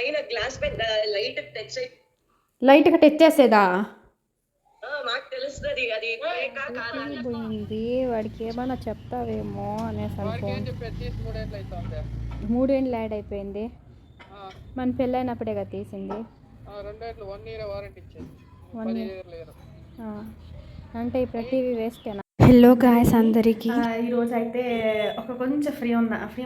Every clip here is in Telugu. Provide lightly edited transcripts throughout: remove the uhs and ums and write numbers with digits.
పైన గ్లాస్ పైన లైట్ టచ్ లైట్గా టచ్ చేసేదా? మాకు తెలుస్తుంది అది పోయింది. వాడికి ఏమన్నా చెప్తావేమో అనేసి అనుకోండి. 3 ఏళ్ళు యాడ్ అయిపోయింది. మన పెళ్ళైనప్పుడే కదా తీసింది. అంటే ప్రతివి వేస్టేనా? హలో గాయస్ అందరికీ. ఈరోజు అయితే కొంచెం ఫ్రీ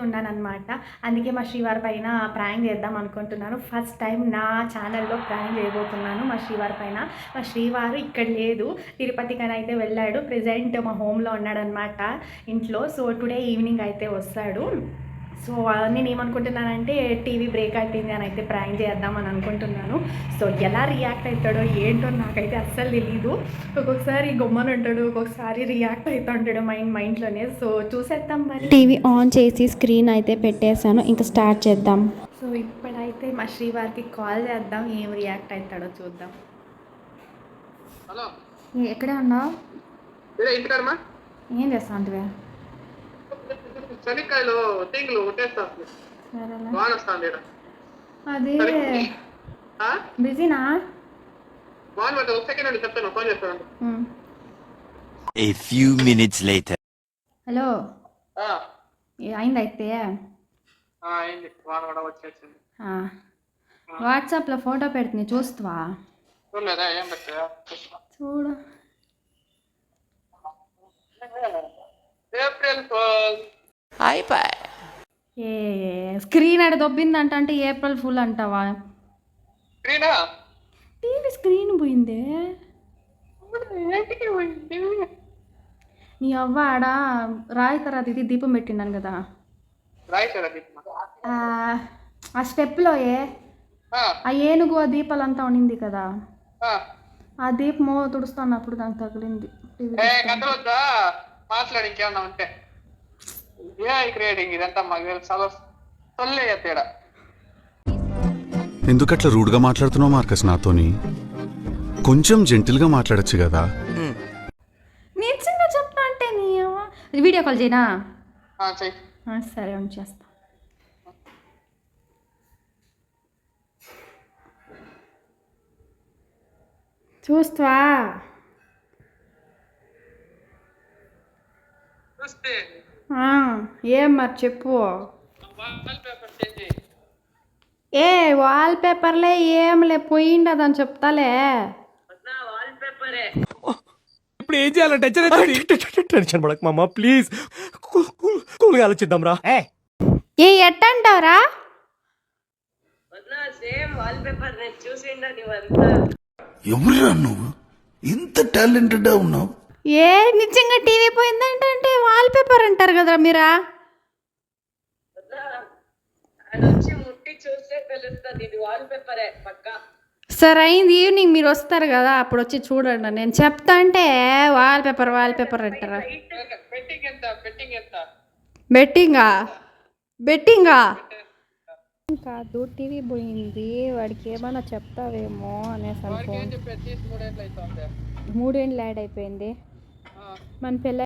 ఉన్నాను అనమాట. అందుకే మా శ్రీవారి పైన ప్రాంక్ చేద్దాం అనుకుంటున్నాను. ఫస్ట్ టైం నా ఛానల్లో ప్రాంక్ చేయబోతున్నాను మా శ్రీవారి పైన. మా శ్రీవారు ఇక్కడ లేదు, తిరుపతికని అయితే వెళ్ళాడు. ప్రెజెంట్ మా హోమ్లో ఉన్నాడనమాట, ఇంట్లో. సో టుడే ఈవినింగ్ అయితే వస్తాడు. సో నేను ఏమనుకుంటున్నానంటే టీవీ బ్రేక్ అయిపోయింది అని అయితే ప్రాంక్ చేద్దామని అనుకుంటున్నాను. సో ఎలా రియాక్ట్ అవుతాడో ఏంటో నాకైతే అస్సలు తెలీదు. ఒక్కొక్కసారి గొమ్మని ఉంటాడు, ఒక్కొక్కసారి రియాక్ట్ అవుతూ ఉంటాడు మైండ్లోనే. సో చూసేద్దాం. మరి టీవీ ఆన్ చేసి స్క్రీన్ అయితే పెట్టేశాను, ఇంకా స్టార్ట్ చేద్దాం. సో ఇప్పుడైతే మా శ్రీవారికి కాల్ చేద్దాం, ఏం రియాక్ట్ అవుతాడో చూద్దాం. హలో, ఎక్కడే ఉన్నావు? ఏం చేస్తా అంటే శనిక్కాయలు తీగలు కొట్టేస్తాను. అది బిజీనా? ఒక సెకండ్ అండి, చెప్తాను, ఫోన్ చేస్తాను. A few minutes later. Hello, అయింది అయితే? అయింది, వాన కూడా వచ్చేసింది. వాట్సాప్లో ఫోటో పెడుతుంది, చూస్తావా? చూడలేదా? ఏం పెట్టా? చూడు. April full. ఏ స్క్రీన్ అడ దొబ్బిందంట, అంటే ఏప్రిల్ ఫుల్ అంటావా? స్క్రీనా? టీవీ స్క్రీన్ పోయిందే. నీ అవ్వ ఆడ రాయి తర్వాత ఇది దీపం పెట్టినాను కదా, ఆ స్టెప్లో ఆ ఏనుగు ఆ దీపాలంతా ఉండింది కదా, ఆ దీపము తుడుస్తున్నప్పుడు దానికి తగిలింది. మాట్లాడి ఇంకేమన్నా ఉంటే ఇదంతా ఎందుకట్లా రూడ్గా మాట్లాడుతున్నావు మార్కస్? నాతోని కొంచెం జెంటిల్గా మాట్లాడచ్చు కదా. నిజంగా చెప్తా అంటే నీ వీడియో కాల్ చేయనా? సరే ఉంచేస్తా. చూస్తావా? ఏం మరి చెప్పు. వాల్ పేపర్లే ఏంలే పోయిండదని చెప్తాలే. ఇప్పుడు ఏం చేయాలి? టెన్షన్ పడక మామ, ప్లీజ్ కూల్గా ఆలోచిద్దాం రా. ఎట్టంటావురా? ఎవరురా నువ్వు? ఇంత టాలెంటెడ్ ఉన్నావు? నిజంగా టీవీ పోయిందంటే వాల్ పేపర్ అంటారు కదరా మీరా? సరే అయింది, ఈవినింగ్ మీరు వస్తారు కదా, అప్పుడు వచ్చి చూడండి. నేను చెప్తా అంటే వాల్ పేపర్ అంటారా? బెట్టింగా కాదు, టీవీ పోయింది. వాడికి ఏమన్నా చెప్తావేమో అనేసి అనుకోండి. 3 ఏళ్ళు యాడ్ అయిపోయింది. మన పెళ్ళి